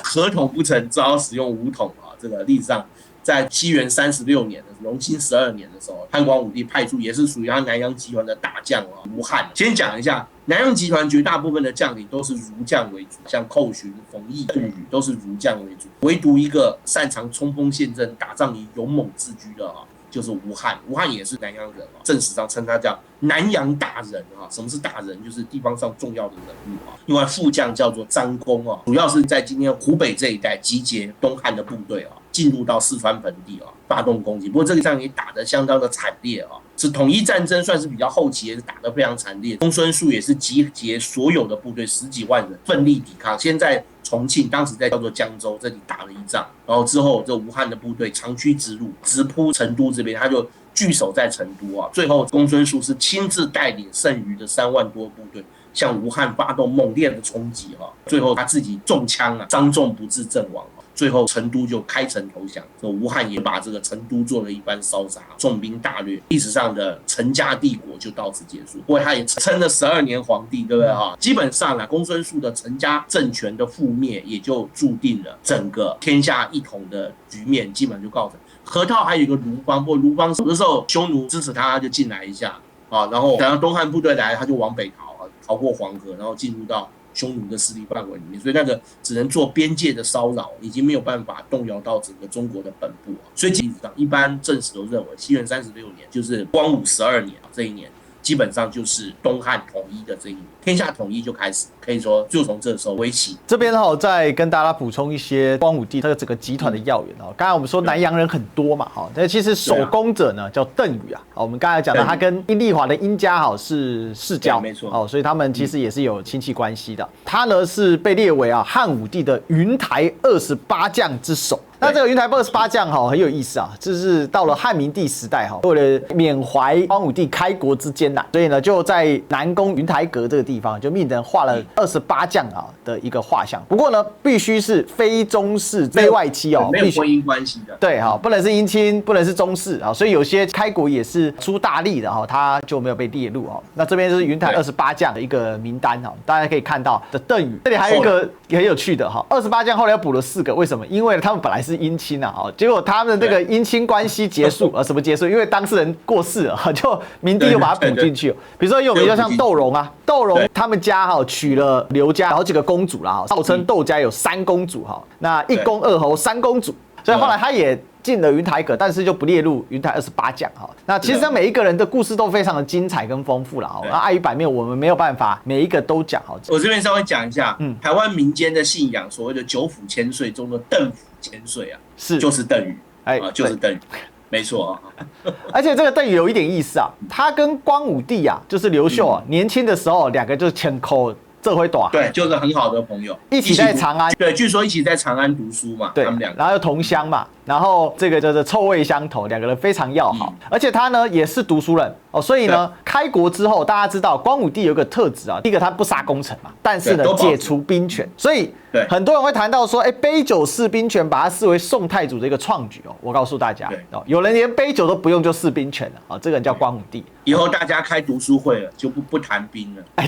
合统不成，只好使用武统这个历史上，在西元36年的隆兴12年的时候，汉光武帝派出也是属于他南阳集团的大将吴汉。先讲一下南洋集团绝大部分的将领都是儒将为主，像寇恂、冯异、杜宇都是儒将为主，唯独一个擅长冲锋陷阵、打仗以勇猛自居的就是吴汉。吴汉也是南洋人正史上称他叫南洋大人什么是大人？就是地方上重要的人物另外副将叫做张公主要是在今天湖北这一带集结东汉的部队进入到四川盆地发动攻击。不过这个仗也打得相当的惨烈是统一战争算是比较后期，也是打得非常惨烈。公孙述也是集结所有的部队10几万人奋力抵抗。先在重庆，当时在叫做江州这里打了一仗，然后之后这吴汉的部队长驱直入，直扑成都这边，他就据守在成都最后公孙述是亲自带领剩余的3万多部队向吴汉发动猛烈的冲击最后他自己中枪伤重不治阵亡。最后成都就开城投降，吴汉也把这个成都做了一番烧杀，重兵大掠，历史上的陈家帝国就到此结束。不过他也称了12年皇帝，对不对基本上公孙述的陈家政权的覆灭，也就注定了整个天下一统的局面基本就告成。河套还有一个卢邦，不过卢邦有的时候匈奴支持他就进来一下然后等到东汉部队来，他就往北逃过黄河，然后进入到匈奴的势力范围里面，所以那个只能做边界的骚扰，已经没有办法动摇到整个中国的本部所以历史上一般正史都认为，西元36年就是光武12年这一年，基本上就是东汉统一的这一年，天下统一就开始，可以说就从这时候为起。这边再跟大家补充一些光武帝这个整个集团的要员刚才我们说南洋人很多嘛但其实首功者呢叫邓禹我们刚才讲到他跟阴丽华的殷家是世交，没错所以他们其实也是有亲戚关系的。他呢是被列为汉武帝的云台28将之首。那这个云台28将很有意思这是到了汉明帝时代为了缅怀光武帝开国之艰难，所以呢就在南宫云台阁这个地方就命人画了28将的一个画像。不过呢必须是非宗室非外戚没有婚姻关系的，对不能是姻亲，不能是宗室所以有些开国也是出大力的他就没有被列入那这边就是云台28将的一个名单大家可以看到的邓禹。这里还有一个也很有趣的28将后来又补了4个，为什么？因为他们本来是姻亲结果他们的这个姻亲关系结束什么结束？因为当事人过世了就明帝又把他补进去。比如说有名就像窦融窦融他们家娶了刘家好几个公主啦号称窦家有3公主那1公2侯3公主，所以后来他也进了云台阁，但是就不列入云台28将那其实每一个人的故事都非常的精彩跟丰富啦那碍于版面我们没有办法每一个都讲我这边稍微讲一下台湾民间的信仰，所谓的9府千岁中的邓府千岁就是邓禹就是邓禹，没错而且这个邓禹有一点意思他跟光武帝就是刘秀年轻的时候2个就是千口这回短，对，就是很好的朋友，一起在长安，对，据说一起在长安读书嘛，对，他们2个，然后又同乡嘛，然后这个就是臭味相投，2个人非常要好，而且他呢也是读书人所以呢开国之后，大家知道光武帝有一个特质第一个他不杀功臣嘛，但是呢解除兵权，所以很多人会谈到说，杯酒释兵权，把它视为宋太祖的一个创举我告诉大家有人连杯酒都不用就释兵权了这个人叫光武帝。以后大家开读书会了，就不谈兵了。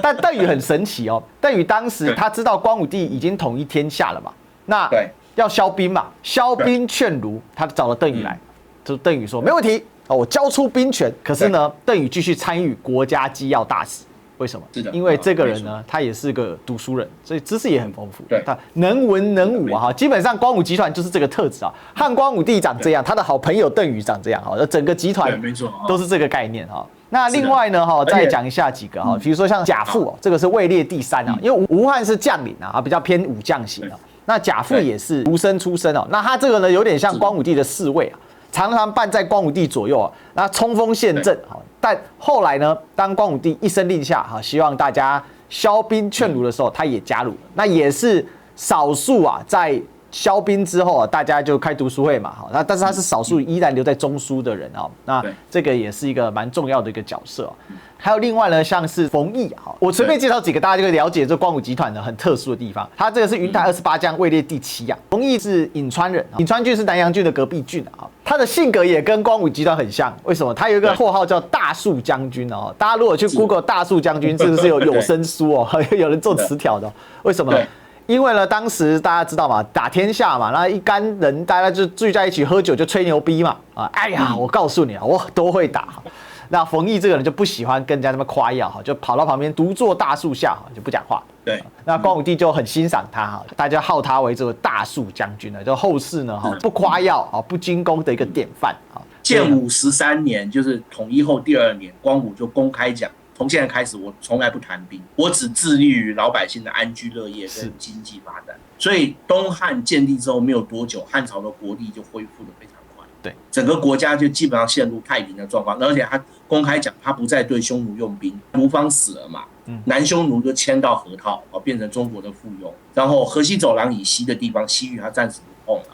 但邓禹很神奇邓禹当时他知道光武帝已经统一天下了嘛，那要削兵嘛，削兵劝儒，他找了邓禹来，就邓禹说没问题我交出兵权。可是呢邓禹继续参与国家机要大事，为什么？因为这个人呢他也是个读书人，所以知识也很丰富，他能文能武基本上光武集团就是这个特质汉光武帝长这样，他的好朋友邓禹长这样整个集团都是这个概念那另外呢再讲一下几个比如说像贾父这个是位列第3因为吴汉是将领比较偏武将型那贾父也是儒生出身那他这个呢有点像光武帝的侍卫常常伴在光武帝左右那冲锋陷阵但后来呢当光武帝一声令下希望大家削兵劝儒的时候，他也加入了，那也是少数在削兵之后大家就开读书会嘛但是他是少数依然留在中枢的人那这个也是一个蛮重要的一个角色还有另外呢像是冯异我随便介绍几个，大家就会了解这光武集团的很特殊的地方。他这个是云台28将位列第7冯异是潁川人潁川郡是南阳郡的隔壁郡他的性格也跟光武集团很像，为什么？他有一个绰号叫大树将军大家如果去 Google 大树将军，这个是有声书有人做词条的为什么？因为呢，当时大家知道嘛，打天下嘛，那一干人大家就聚在一起喝酒，就吹牛逼嘛，哎呀，我告诉你我都会打。那冯异这个人就不喜欢跟人家那么夸耀哈，就跑到旁边独坐大树下就不讲话。对，那光武帝就很欣赏他哈，大家号他为这个大树将军呢，就后世呢不夸耀不军功的一个典范啊。建武13年，就是统一后第2年，光武就公开讲，从现在开始我从来不谈兵，我只致力于老百姓的安居乐业跟经济发展。所以东汉建立之后没有多久，汉朝的国力就恢复得非常快，对，整个国家就基本上陷入太平的状况。而且他公开讲，他不再对匈奴用兵，卢方死了嘛，南匈奴就迁到河套，变成中国的附庸。然后河西走廊以西的地方，西域他暂时不碰了。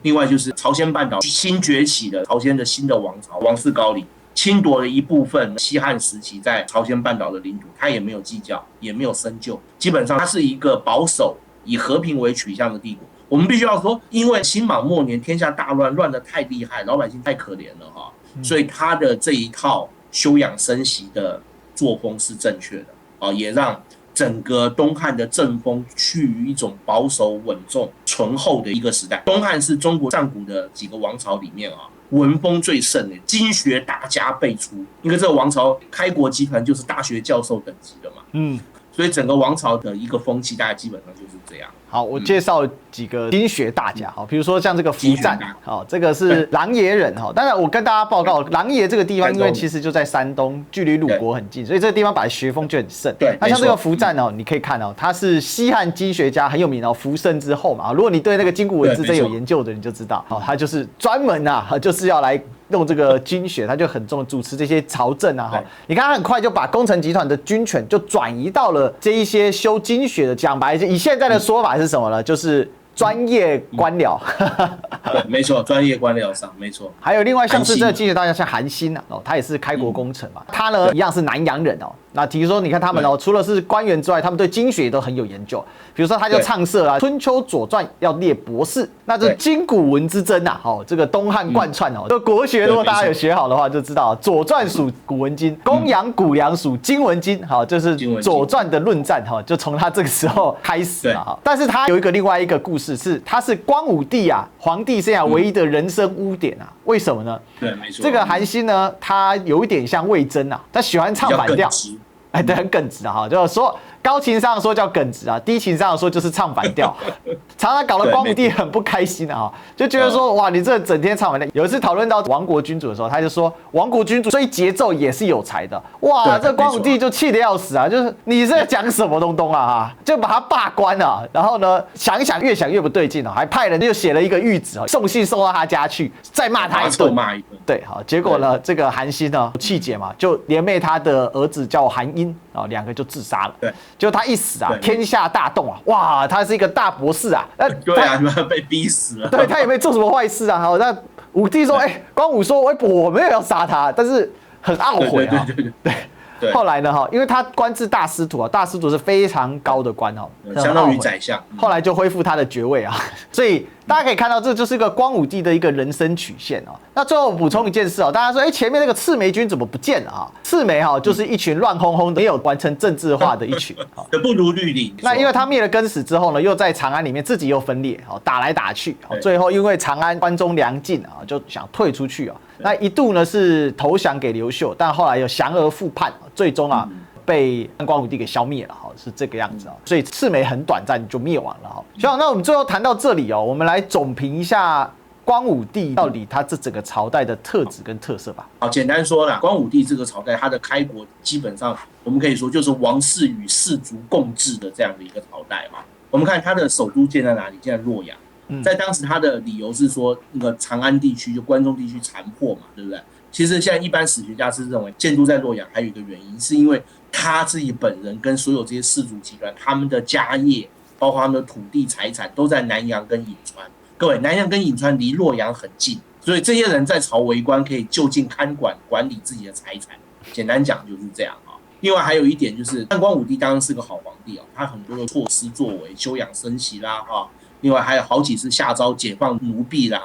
另外就是朝鲜半岛新崛起的朝鲜的新的王朝王室高丽，侵夺了一部分西汉时期在朝鲜半岛的领土，他也没有计较，也没有深究，基本上他是一个保守以和平为取向的帝国。我们必须要说，因为新莽末年天下大乱，乱得太厉害，老百姓太可怜了哈，所以他的这一套休养生息的作风是正确的也让整个东汉的政风趋于一种保守稳重醇厚的一个时代。东汉是中国上古的几个王朝里面文风最盛的，经学大家辈出，因为这个王朝开国集团就是大学教授等级的嘛，所以整个王朝的一个风气大概基本上就是这样。好，我介绍几个经学大家，比如说像这个苻湛，这个是琅琊人当然我跟大家报告，琅琊这个地方因为其实就在山东，距离鲁国很近，所以这个地方本来学风就很盛。对，那像这个苻湛你可以看他是西汉经学家，很有名苻慎之后嘛。如果你对那个金古文字真有研究的，你就知道他就是专门就是要来用这个经学，他就很重主持这些朝政你看他很快就把功臣集团的军权就转移到了这一些修经学的，讲白以现在的说法是什么呢？就是专业官僚。对，没错，专业官僚上没错。还有另外像是这个经学大家像韩信他也是开国功臣嘛，他呢一样是南阳人那比如说你看他们除了是官员之外，他们对经学也都很有研究。比如说他就唱设春秋左传要列博士，那这今古文之争这个东汉贯穿这国学如果大家有学好的话就知道，左传属古文经，公羊谷梁属今文经就是左传的论战就从他这个时候开始但是他有另外一个故事，是他是光武帝皇帝生涯唯一的人生污点为什么呢？对，没错。这个韩信呢，他有一点像魏征他喜欢唱反调，对，很耿直就是说高情商的说叫耿直低情商的说就是唱反调，常常搞得光武帝很不开心就觉得说哇，你这整天唱反调。有一次讨论到亡国君主的时候，他就说亡国君主追节奏也是有才的。哇，这光武帝就气得要死就是你在讲什么东东就把他罢官然后呢想一想越想越不对劲还派人就写了一个谕旨送信送到他家去，再骂他一顿。对，结果呢这个韩信气节嘛，就连累他的儿子叫韩殷两个就自杀了。对，就他一死天下大动哇，他是一个大博士对被逼死了。对，他也没做什么坏事那武帝说光武说我没有要杀他，但是很懊悔对。后来呢因为他官至大司徒大司徒是非常高的官相当于宰相。后来就恢复他的爵位所以大家可以看到，这就是一个光武帝的一个人生曲线那最后补充一件事大家说前面那个赤眉军怎么不见了赤眉就是一群乱哄哄的没有完成政治化的一群不如律令。那因为他灭了更始之后呢，又在长安里面自己又分裂打来打去最后因为长安关中粮尽就想退出去那一度呢是投降给刘秀，但后来又降而复叛，最终被光武帝给消灭了是这个样子所以赤眉很短暂就灭亡了学长，那我们最后谈到这里我们来总评一下光武帝到底他这整个朝代的特质跟特色吧。好，简单说啦，光武帝这个朝代他的开国基本上我们可以说就是王室与士族共治的这样的一个朝代我们看他的首都建在哪里？建在洛阳。在当时他的理由是说那个长安地区就关中地区残破嘛，对不对？其实现在一般史学家是认为建都在洛阳还有一个原因，是因为他自己本人跟所有这些士族集团他们的家业包括他们的土地财产都在南阳跟颍川。各位，南阳跟颍川离洛阳很近，所以这些人在朝为官可以就近看管管理自己的财产。简单讲就是这样另外还有一点就是汉光武帝当然是个好皇帝他很多的措施作为，休养生息啦另外还有好几次下诏解放奴婢啦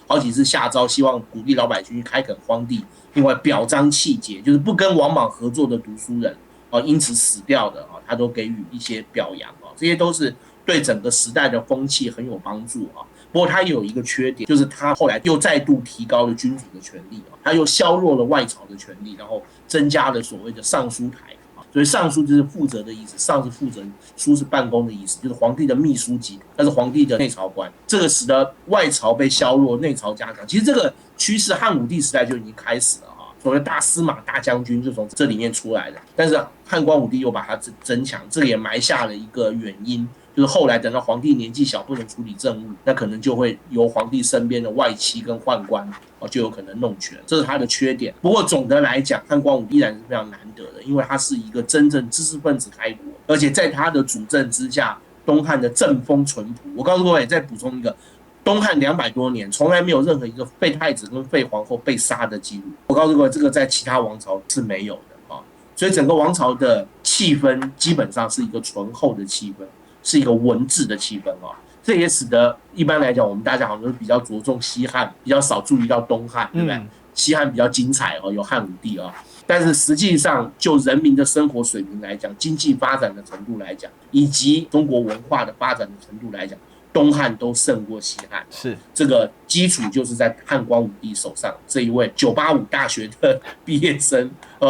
好几次下诏希望鼓励老百姓去开垦荒地。另外表彰气节，就是不跟王莽合作的读书人因此死掉的他都给予一些表扬这些都是对整个时代的风气很有帮助不过他有一个缺点，就是他后来又再度提高了君主的权力他又削弱了外朝的权力，然后增加了所谓的尚书台。所以尚书就是负责的意思，尚是负责，书是办公的意思，就是皇帝的秘书级，那是皇帝的内朝官。这个使得外朝被削弱，内朝加强。其实这个趋势汉武帝时代就已经开始了所谓大司马、大将军就从这里面出来的。但是汉光武帝又把它增强，这个也埋下了一个原因。就是后来等到皇帝年纪小不能处理政务，那可能就会由皇帝身边的外戚跟宦官就有可能弄权，这是他的缺点。不过总的来讲，汉光武帝依然是非常难得的，因为他是一个真正知识分子开国，而且在他的主政之下，东汉的政风淳朴。我告诉各位，再补充一个，东汉200多年从来没有任何一个废太子跟废皇后被杀的记录。我告诉各位，这个在其他王朝是没有的所以整个王朝的气氛基本上是一个醇厚的气氛。是一个文治的气氛这也使得一般来讲，我们大家好像都比较着重西汉，比较少注意到东汉，对不对？西汉比较精彩有汉武帝但是实际上就人民的生活水平来讲，经济发展的程度来讲，以及中国文化的发展的程度来讲，东汉都胜过西汉。是这个基础就是在汉光武帝手上这一位985大学的毕业生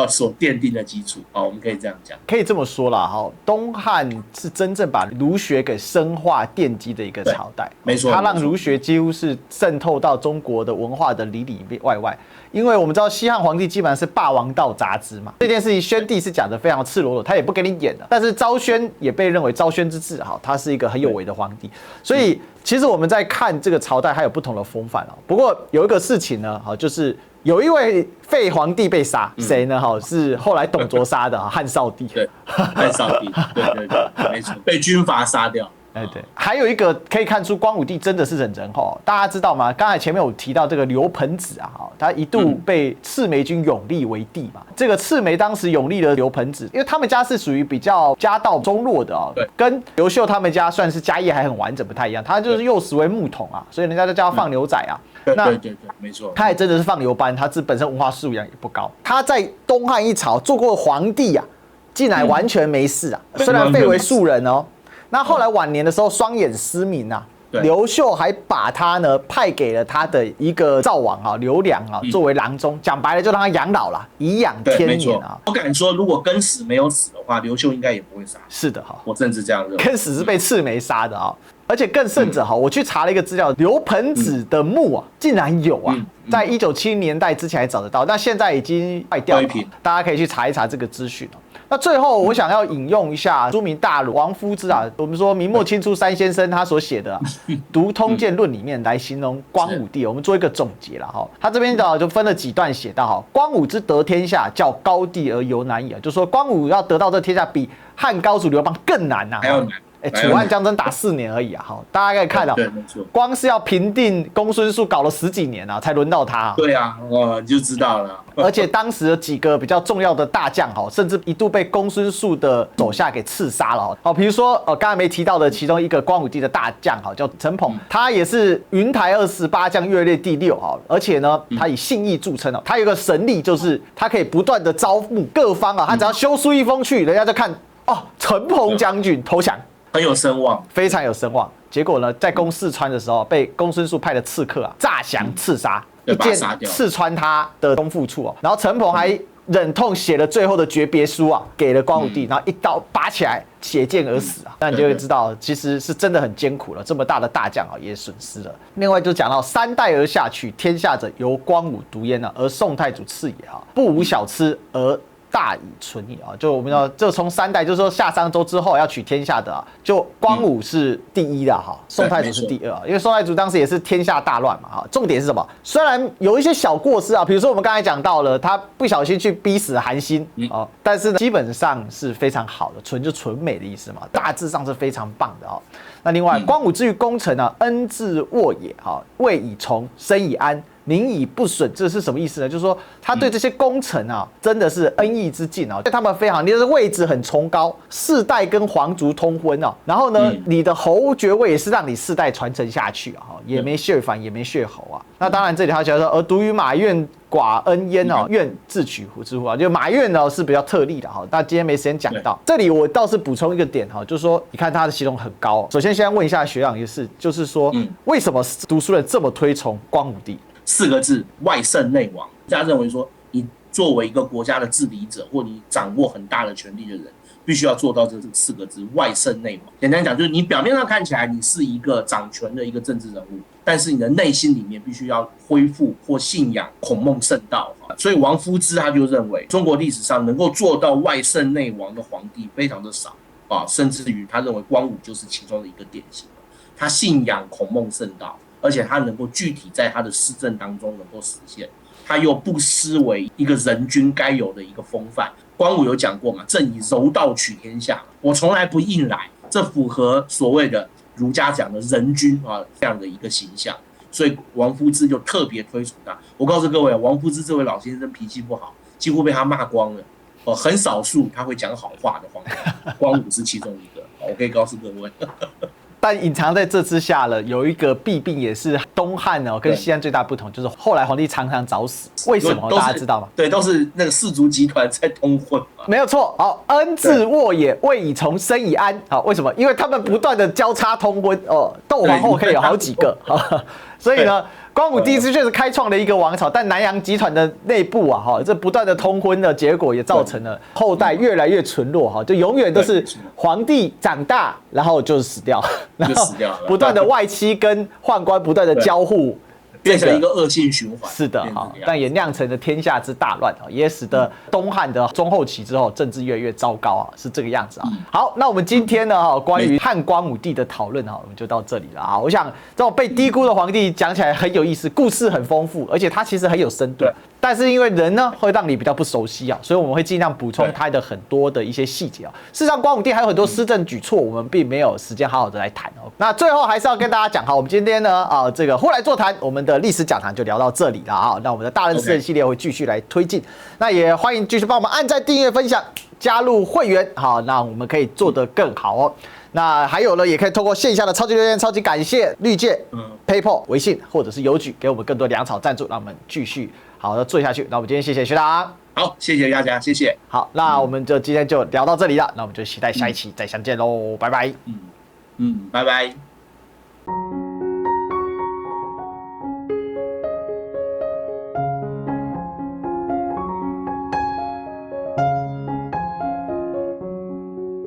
所奠定的基础我们可以这样讲，可以这么说啦东汉是真正把儒学给深化奠基的一个朝代，没错，它让儒学几乎是渗透到中国的文化的里里外外。因为我们知道西汉皇帝基本上是霸王道杂志嘛，这件事情宣帝是讲的非常赤裸裸，他也不给你演的。但是昭宣也被认为昭宣之治他是一个很有为的皇帝，所以其实我们在看这个朝代还有不同的风范不过有一个事情呢就是有一位废皇帝被杀，谁呢？是后来董卓杀的汉少帝。对，汉少帝，对，没错，被军阀杀掉。对，还有一个可以看出光武帝真的是很仁厚，大家知道吗？刚才前面有提到这个刘盆子他一度被赤眉军永历为帝嘛。这个赤眉当时永历了刘盆子，因为他们家是属于比较家道中落的跟刘秀他们家算是家业还很完整，不太一样。他就是幼时为牧童所以人家就叫他放牛仔对，没错。他也真的是放牛班，他自本身文化素养也不高。他在东汉一朝做过皇帝竟然完全没事虽然废为庶人那后来晚年的时候，双眼失明刘秀还把他呢派给了他的一个赵王刘良作为郎中，讲白了就让他养老了，颐养天年我敢说，如果根死没有死的话，刘秀应该也不会杀。是的我甚至这样认为。根死是被赤眉杀的而且更甚者我去查了一个资料，刘盆子的墓竟然有在1970年代之前还找得到，但现在已经坏掉了。大家可以去查一查这个资讯那最后我想要引用一下著名大儒王夫之我们说明末清初三先生他所写的《读通鉴论》里面来形容光武帝，我们做一个总结了他这边就分了几段写到光武之得天下，较高帝而犹难矣就说光武要得到这天下比汉高祖刘邦更难还要难。楚汉相争打4年而已大家可以看到，光是要平定公孙述搞了10几年才轮到他。对你就知道了。而且当时有几个比较重要的大将甚至一度被公孙述的手下给刺杀了比如说刚才没提到的其中一个光武帝的大将叫陈鹏，他也是云台28将跃列第6而且呢他以信义著称他有一个神力，就是他可以不断的招募各方他只要修书一封去，人家就看陈鹏将军投降。很有声望，非常有声望。结果呢，在攻四川的时候，被公孙述派的刺客诈降刺杀，一箭刺穿他的东腹处然后陈鹏还忍痛写了最后的诀别书给了光武帝，然后一刀拔起来，血溅而死那你就会知道，其实是真的很艰苦了，这么大的大将也损失了。另外就讲到3代而下，取天下者由光武独焉而宋太祖次也不无小疵而大以存矣就我们要这从3代，就是说夏商周之后要取天下的就光武是第1的宋太祖是第2因为宋太祖当时也是天下大乱嘛重点是什么？虽然有一些小过失比如说我们刚才讲到了他不小心去逼死韩信但是呢基本上是非常好的，纯就纯美的意思嘛，大致上是非常棒的那另外光武之于功臣恩自沃也位以崇，生以安，民以不损，这是什么意思呢？就是说他对这些功臣真的是恩义之尽对他们非常，你的位置很崇高，4代跟皇族通婚然后呢你的侯爵位也是让你4代传承下去也没血反也没血侯那当然这里他讲说，而独于马苑寡恩焉哦，愿自取之乎啊。就马苑呢是比较特例的哈，但今天没时间讲到。这里我倒是补充一个点哈，就是说你看他的系统很高。首先先问一下学长一个事，就是说为什么读书人这么推崇光武帝？4个字：外圣内王。大家认为说，你作为一个国家的治理者，或你掌握很大的权力的人，必须要做到这4个字：外圣内王。简单讲，就是你表面上看起来你是一个掌权的一个政治人物，但是你的内心里面必须要恢复或信仰孔孟圣道。所以王夫之他就认为，中国历史上能够做到外圣内王的皇帝非常的少啊，甚至于他认为光武就是其中的一个典型。他信仰孔孟圣道，而且他能够具体在他的施政当中能够实现，他又不失为一个人君该有的一个风范。光武有讲过嘛，正以柔道取天下，我从来不硬来，这符合所谓的儒家讲的人君啊这样的一个形象。所以王夫之就特别推崇他。我告诉各位，王夫之这位老先生脾气不好，几乎被他骂光了。很少数他会讲好话的皇帝，光武是其中一个。我可以告诉各位。但隐藏在这之下了，有一个弊病，也是东汉跟西汉最大不同，就是后来皇帝常常早死。为什么？大家知道吗？对，都是那个氏族集团在通混嘛。没有错。好，恩自沃也，未以从，生以安。好，为什么？因为他们不断的交叉通婚窦皇后可以有好几个。所以呢，光武帝确实开创了一个王朝，但南洋集团的内部这不断的通婚的结果，也造成了后代越来越纯弱就永远都是皇帝长大，然后就死掉，然后不断的外戚跟宦官不断的交互。变成一个恶性循环。是的，但也酿成了天下之大乱也使得东汉的中后期之后政治越来越糟糕是这个样子好，那我们今天呢关于汉光武帝的讨论我们就到这里了我想这种被低估的皇帝讲起来很有意思，故事很丰富，而且他其实很有深度。但是因为人呢会让你比较不熟悉所以我们会尽量补充他的很多的一些细节事实上，光武帝还有很多施政举措，我们并没有时间好好的来谈那最后还是要跟大家讲我们今天呢这个呼来座谈，我们的历史讲堂就聊到这里了那我们的大人诗人系列会继续来推进，那也欢迎继续帮我们按赞、订阅、分享、加入会员那我们可以做得更好那还有呢，也可以透过线下的超级留言，超级感谢绿界、PayPal、微信或者是邮局给我们更多粮草赞助，让我们继续好的做下去。那我们今天谢谢学长，好，谢谢大家，谢谢。好，那我们就今天就聊到这里了，那我们就期待下一期再相见喽，拜拜。拜拜。